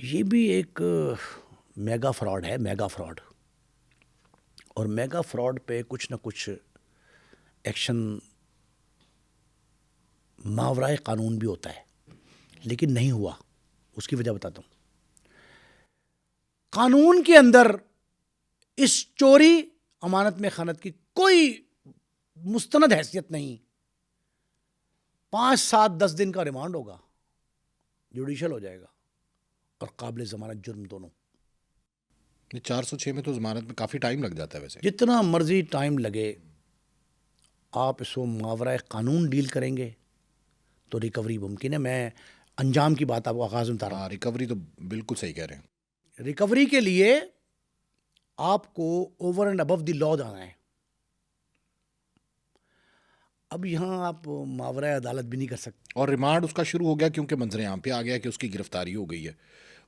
یہ بھی ایک میگا فراڈ ہے، میگا فراڈ. اور میگا فراڈ پہ کچھ نہ کچھ ایکشن ماورائے قانون بھی ہوتا ہے، لیکن نہیں ہوا. اس کی وجہ بتاتا ہوں. قانون کے اندر اس چوری امانت میں خیانت کی کوئی مستند حیثیت نہیں. 5 7 10 دن کا ریمانڈ ہوگا، جوڈیشل ہو جائے گا اور قابل ضمانت جرم دونوں. 406 میں تو ضمانت میں کافی ٹائم لگ جاتا ہے. ویسے جتنا مرضی ٹائم لگے، آپ اس کو ماورائے قانون ڈیل کریں گے تو ریکوری ممکن ہے. میں انجام کی بات آپ کو آغاز میں بتا رہا ہوں. ریکوری تو بالکل صحیح کہہ رہے ہیں. ریکوری کے لیے آپ کو اوور اینڈ ابو دی لا جانا ہے. اب یہاں آپ ماورائے عدالت بھی نہیں کر سکتے. اور ریمانڈ اس کا شروع ہو گیا کیونکہ منظر عام پہ آ گیا کہ اس کی گرفتاری ہو گئی ہے.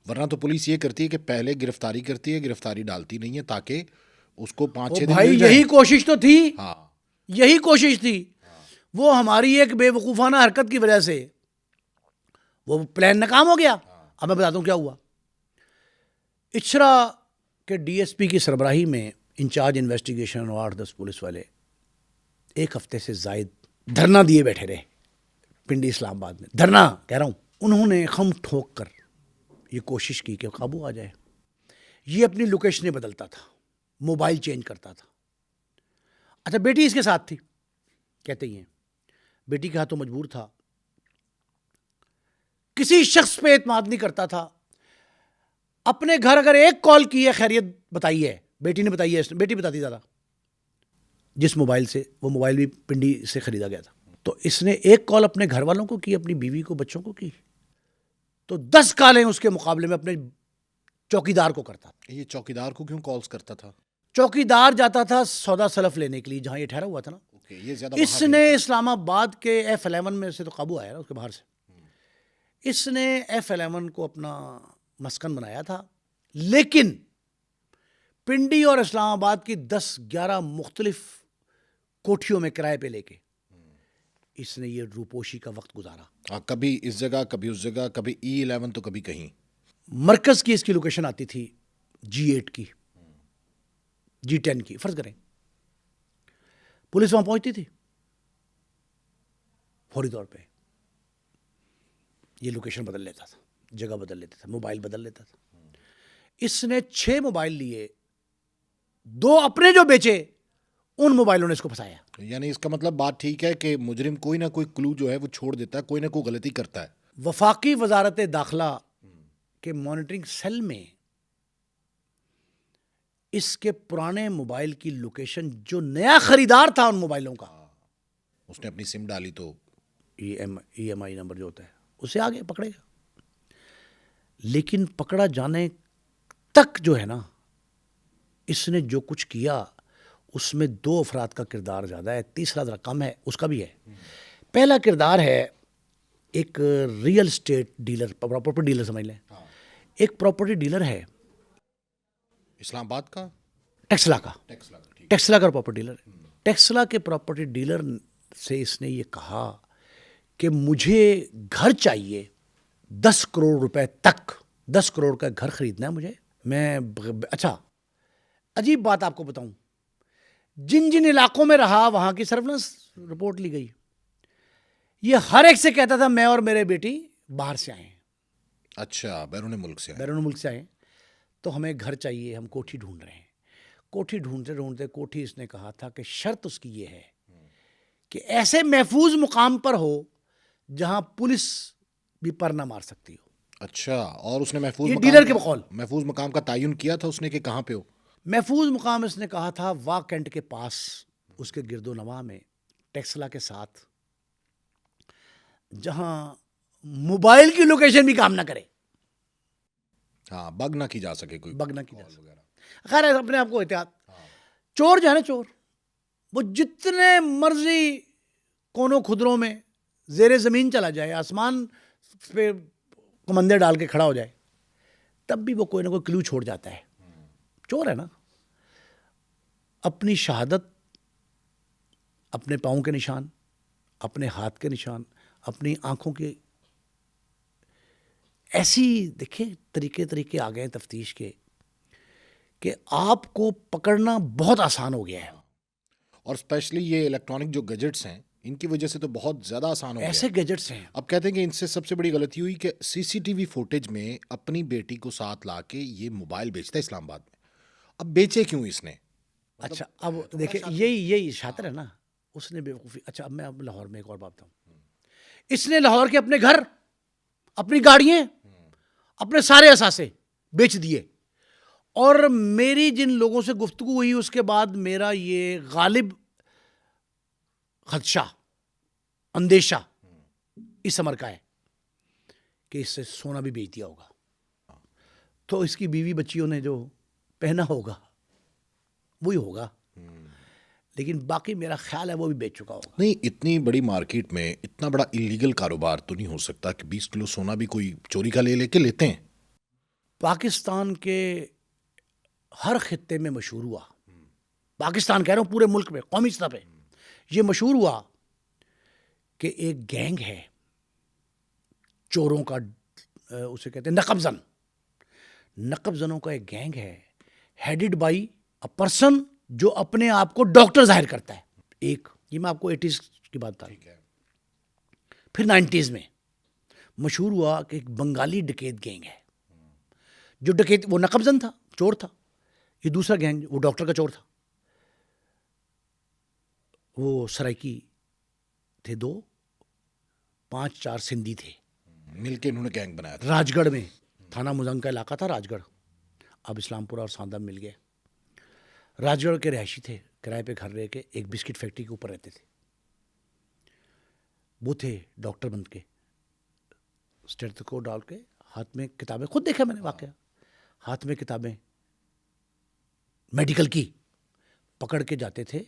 ورنہ تو پولیس یہ کرتی ہے کہ پہلے گرفتاری کرتی ہے، گرفتاری ڈالتی نہیں ہے تاکہ اس کو 5 6 دن بھائی مل جائیں. یہی کوشش تو تھی. ہاں یہی کوشش تھی. وہ ہماری ایک بے وقوفانہ حرکت کی وجہ سے وہ پلان ناکام ہو گیا. اب میں بتاتا ہوں کیا ہوا. اچھرا کے ڈی ایس پی کی سربراہی میں انچارج انویسٹیگیشن اور 8 10 پولیس والے 1 ہفتے سے زائد دھرنا دیے بیٹھے رہے پنڈی اسلام آباد میں. دھرنا کہہ رہا ہوں. انہوں نے خم ٹھوک کر یہ کوشش کی کہ قابو آ جائے. یہ اپنی لوکیشنیں بدلتا تھا، موبائل چینج کرتا تھا. اچھا بیٹی اس کے ساتھ تھی، کہتے ہی ہیں بیٹی کے ہاتھوں مجبور تھا، کسی شخص پہ اعتماد نہیں کرتا تھا. اپنے گھر اگر ایک کال کی ہے خیریت بتائی ہے، بیٹی نے بتائی ہے، بیٹی بتاتی زیادہ. جس موبائل سے، وہ موبائل بھی پنڈی سے خریدا گیا تھا، تو اس نے ایک کال اپنے گھر والوں کو کی، اپنی بیوی کو، بچوں کو کی، تو 10 کالیں اس کے مقابلے میں اپنے چوکیدار کو کرتا. یہ چوکیدار کو کیوں کالز کرتا تھا؟ چوکیدار جاتا تھا سودا سلف لینے کے لیے جہاں یہ ٹھہرا ہوا تھا نا. یہ زیادہ اس نے اسلام آباد کے F11 میں سے تو قابو آیا نا، اس کے باہر سے. اس نے F11 کو اپنا مسکن بنایا تھا، لیکن پنڈی اور اسلام آباد کی 10 11 مختلف کوٹھیوں میں کرائے پہ لے کے اس نے یہ روپوشی کا وقت گزارا. کبھی اس جگہ، کبھی اس جگہ، کبھی E11 تو کبھی کہیں. مرکز کی اس کی لوکیشن آتی تھی G8 کی، G10 کی. فرض کریں پولیس وہاں پہنچتی تھی، فوری طور پہ یہ لوکیشن بدل لیتا تھا، جگہ بدل لیتا تھا، موبائل بدل لیتا تھا. اس نے 6 موبائل لیے، 2 اپنے جو بیچے، ان موبائلوں نے اس کو پھنسایا. یعنی اس کا مطلب بات ٹھیک ہے کہ مجرم کوئی نہ کوئی کلو جو ہے وہ چھوڑ دیتا ہے، کوئی نہ کوئی غلطی کرتا ہے. وفاقی وزارت داخلہ کے مانیٹرنگ سیل میں اس کے پرانے موبائل کی لوکیشن، جو نیا خریدار تھا ان موبائلوں کا، اس نے اپنی سم ڈالی تو ای ایم آئی نمبر جو ہوتا ہے اسے آگے پکڑے گا. لیکن پکڑا جانے تک جو ہے نا، اس نے جو کچھ کیا اس میں 2 افراد کا کردار زیادہ ہے، تیسرا ذرا کم ہے، اس کا بھی ہے. پہلا کردار ہے ایک real estate dealer, property dealer سمجھ لیں. ایک پراپرٹی ڈیلر ہے اسلام آباد کا، ٹیکسلا کا. ٹیکسلا کا پراپرٹی ڈیلر. ٹیکسلا کے پراپرٹی ڈیلر سے اس نے یہ کہا کہ مجھے گھر چاہیے 10 کروڑ روپے تک، 10 کروڑ کا گھر خریدنا ہے مجھے. میں اچھا عجیب بات آپ کو بتاؤں، جن جن علاقوں میں رہا وہاں کی سرولنس رپورٹ لی گئی. یہ ہر ایک سے کہتا تھا میں اور میرے بیٹی باہر سے آئے ہیں. اچھا، بیرون ملک سے بیرون ملک سے آئے، تو ہمیں گھر چاہیے، ہم کوٹھی ڈھونڈ رہے ہیں. کوٹھی ڈھونڈتے ڈھونڈتے کوٹھی اس نے کہا تھا کہ شرط اس کی یہ ہے کہ ایسے محفوظ مقام پر ہو جہاں پولیس بھی پر نہ مار سکتی ہو. اچھا، اور اس نے محفوظ ڈیلر کے بقول محفوظ مقام کا تعین کیا تھا اس نے کہ کہاں پہ ہو؟ محفوظ مقام اس نے کہا تھا واہ کینٹ کے پاس، اس کے گرد و نواح میں، ٹیکسلا کے ساتھ، جہاں موبائل کی لوکیشن بھی کام نہ کرے. ہاں، بگ نہ کی جا سکے، کوئی بگ نہ کی جا سکے. خیر اپنے آپ کو احتیاط. چور جو ہے نا، چور وہ جتنے مرضی کونوں خدروں میں زیر زمین چلا جائے، آسمان پہ کمندے ڈال کے کھڑا ہو جائے، تب بھی وہ کوئی نہ کوئی کلو چھوڑ جاتا ہے. چور ہے نا. اپنی شہادت، اپنے پاؤں کے نشان، اپنے ہاتھ کے نشان، اپنی آنکھوں کے ایسی دیکھیں طریقے آ گئے ہیں تفتیش کے کہ آپ کو پکڑنا بہت آسان ہو گیا ہے. اور اسپیشلی یہ الیکٹرانک جو گیجٹس ہیں ان کی وجہ سے تو بہت زیادہ آسان ہو گیا. ایسے گیجٹس ہیں. اب کہتے ہیں کہ ان سے سب سے بڑی غلطی ہوئی کہ CCTV فوٹیج میں اپنی بیٹی کو ساتھ لا کے یہ موبائل بیچتا ہے اسلام آباد میں. اب بیچے کیوں اس نے؟ اچھا اب دیکھیں یہی شاطر ہے نا, اس نے بیوقوفی. اچھا اب میں اب لاہور میں ایک اور بات بتاؤں. اس نے لاہور کے اپنے گھر, اپنی گاڑیاں, اپنے سارے اثاثے بیچ دیے. اور میری جن لوگوں سے گفتگو ہوئی اس کے بعد میرا یہ غالب خدشہ, اندیشہ اس عمر کا ہے کہ اس سے سونا بھی بیچ دیا ہوگا, تو اس کی بیوی بچیوں نے جو پہنا ہوگا وہی ہوگا, لیکن باقی میرا خیال ہے وہ بھی بیچ چکا ہوگا. نہیں, اتنی بڑی مارکیٹ میں اتنا بڑا انلیگل کاروبار تو نہیں ہو سکتا کہ 20 کلو سونا بھی کوئی چوری کا لے کے لیتے ہیں. پاکستان کے ہر خطے میں مشہور ہوا, پاکستان کہہ رہا ہوں پورے ملک میں قومی سطح پہ یہ مشہور ہوا کہ ایک گینگ ہے چوروں کا, اسے کہتے ہیں نقب زن. نقب زنوں کا ایک گینگ ہے ہیڈڈ بائی اے پرسن جو اپنے آپ کو ڈاکٹر ظاہر کرتا ہے. ایک یہ میں آپ کو 80s کی بات بتا رہا ہوں. پھر 90s میں مشہور ہوا کہ ایک بنگالی ڈکیت گینگ ہے جو ڈکیت, وہ نقب زن تھا, چور تھا. یہ دوسرا گینگ وہ ڈاکٹر کا چور تھا. وہ سرائکی تھے, 2 5 4 سندھی تھے, مل کے انہوں نے گینگ بنایا تھا. راج گڑھ میں, تھانہ مزنگ کا علاقہ تھا راج گڑھ, اب اسلام پورہ اور ساندہ مل گیا. راج گڑھ کے رہائشی تھے, کرائے پہ گھر رہ کے ایک بسکٹ فیکٹری کے اوپر رہتے تھے. وہ تھے ڈاکٹر بن کے, اسٹیتھوسکوپ ڈال کے ہاتھ میں کتابیں, خود دیکھا میں نے واقعہ, ہاتھ میں کتابیں میڈیکل کی پکڑ کے جاتے تھے.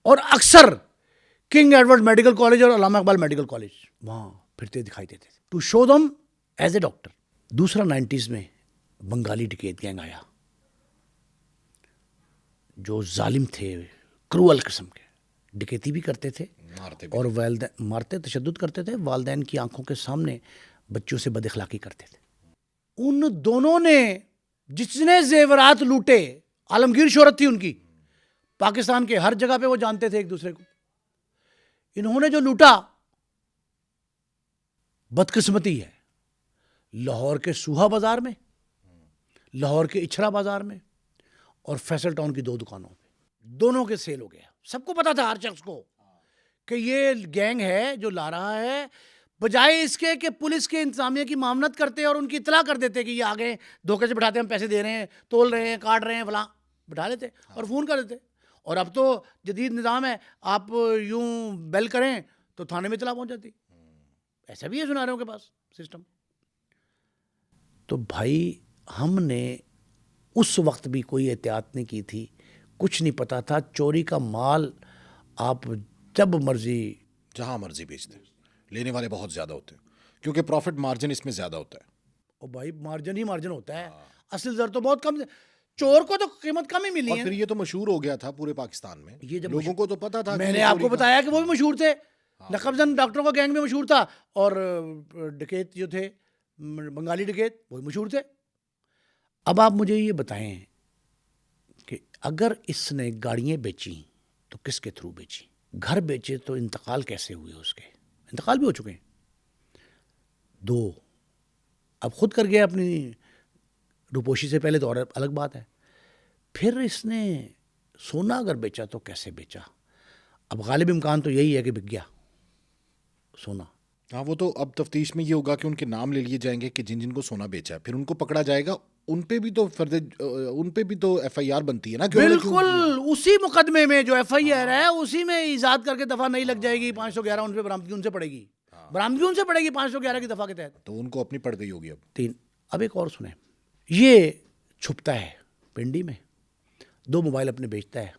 اور اکثر کنگ ایڈورڈ میڈیکل کالج اور علامہ اقبال میڈیکل کالج وہاں پھرتے دکھائی دیتے تھے to show them as a doctor. دوسرا 90s میں بنگالی ڈکیت گینگ آیا جو ظالم تھے, کروول قسم کے, ڈکیتی بھی کرتے تھے اور مارتے, تشدد کرتے تھے, والدین کی آنکھوں کے سامنے بچوں سے بد اخلاقی کرتے تھے. ان دونوں نے جتنے زیورات لوٹے, عالمگیر شہرت تھی ان کی پاکستان کے ہر جگہ پہ, وہ جانتے تھے ایک دوسرے کو. انہوں نے جو لوٹا بدقسمتی ہے لاہور کے سوہا بازار میں, لاہور کے اچھرا بازار میں اور فیصل ٹاؤن کی 2 دکانوں پہ, دونوں کے سیل ہو گیا. سب کو پتا تھا ہر شخص کو کہ یہ گینگ ہے جو لا رہا ہے, بجائے اس کے کہ پولیس کے انتظامیہ کی معاونت کرتے اور ان کی اطلاع کر دیتے کہ یہ آگے دھوکے سے بٹھاتے, ہم پیسے دے رہے ہیں, تول رہے ہیں, کاٹ رہے ہیں, فلاں بٹھا لیتے اور فون کر دیتے. اور اب تو جدید نظام ہے, آپ یوں بیل کریں تو تھانے میں اطلاع پہنچ جاتی. ایسا بھی ہے سناروں کے پاس سسٹم. تو بھائی ہم نے اس وقت بھی کوئی احتیاط نہیں کی تھی, کچھ نہیں پتا تھا. چوری کا مال آپ جب مرضی جہاں مرضی بیچتے ہیں, لینے والے بہت زیادہ ہوتے ہیں کیونکہ پروفٹ مارجن اس میں زیادہ ہوتا ہے. اور بھائی مارجن ہی مارجن ہوتا ہے, اصل زر تو بہت کم, چور کو تو قیمت کم ہی ملی اور ہے. پھر یہ تو مشہور ہو گیا تھا پورے پاکستان میں, یہ جب لوگوں کو تو پتا تھا. میں نے آپ کو بتایا کہ وہ بھی مشہور تھے, نقب زن ڈاکٹروں کا گینگ بھی مشہور تھا, اور ڈکیت جو تھے بنگالی ڈکیت وہ بھی مشہور تھے. اب آپ مجھے یہ بتائیں کہ اگر اس نے گاڑیاں بیچی تو کس کے تھرو بیچی, گھر بیچے تو انتقال کیسے ہوئے, اس کے انتقال بھی ہو چکے ہیں 2, اب خود کر گیا اپنی روپوشی سے پہلے, تو اور الگ بات ہے. پھر اس نے سونا اگر بیچا تو کیسے بیچا؟ اب غالب امکان تو یہی ہے کہ بک گیا سونا. ہاں, وہ تو اب تفتیش میں یہ ہوگا کہ ان کے نام لے لیے جائیں گے کہ جن جن کو سونا بیچا ہے, پھر ان کو پکڑا جائے گا. ان پہ بھی تو ان پہ بھی تو FIR بنتی ہے نا. بالکل اسی مقدمے میں جو FIR ہے اسی میں ایجاد کر کے دفعہ نہیں لگ جائے گی 511, ان پہ برآمدگی ان سے پڑے گی, برآمدگی ان سے پڑے گی 511 کی دفعہ کے تحت. تو ان کو اپنی پڑ گئی ہوگی. اب 3. اب ایک اور سنیں, یہ چھپتا ہے پنڈی میں, 2 موبائل اپنے بیچتا ہے,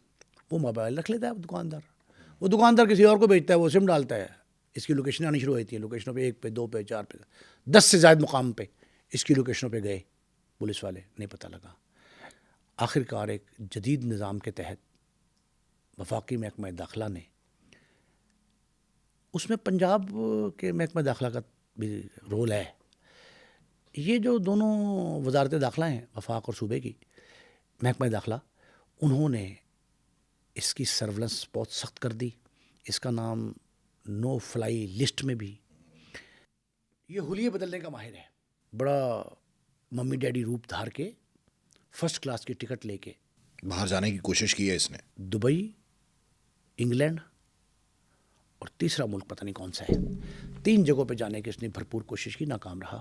وہ موبائل رکھ لیتا ہے دکاندار, وہ دکاندار کسی اور کو بیچتا ہے, وہ سم ڈالتا ہے, اس کی لوکیشن آنی شروع ہوتی ہیں, لوکیشنوں پہ 1 پہ 2 پہ 4 پہ 10 سے زائد مقام پہ اس کی لوکیشنوں پہ گئے پولیس والے, نہیں پتہ لگا. آخر کار ایک جدید نظام کے تحت وفاقی محکمہ داخلہ نے, اس میں پنجاب کے محکمہ داخلہ کا بھی رول ہے, یہ جو دونوں وزارت داخلہ ہیں وفاق اور صوبے کی محکمہ داخلہ، انہوں نے اس کی سرولنس بہت سخت کر دی. اس کا نام نو فلائی لسٹ میں بھی. یہ حلیے بدلنے کا ماہر ہے، بڑا ممی ڈیڈی روپ دھار کے فرسٹ کلاس کی ٹکٹ لے کے باہر جانے کی کوشش کی ہے اس نے. دبئی، انگلینڈ اور تیسرا ملک پتہ نہیں کون سا ہے، 3 جگہوں پہ جانے کی اس نے بھرپور کوشش کی، ناکام رہا.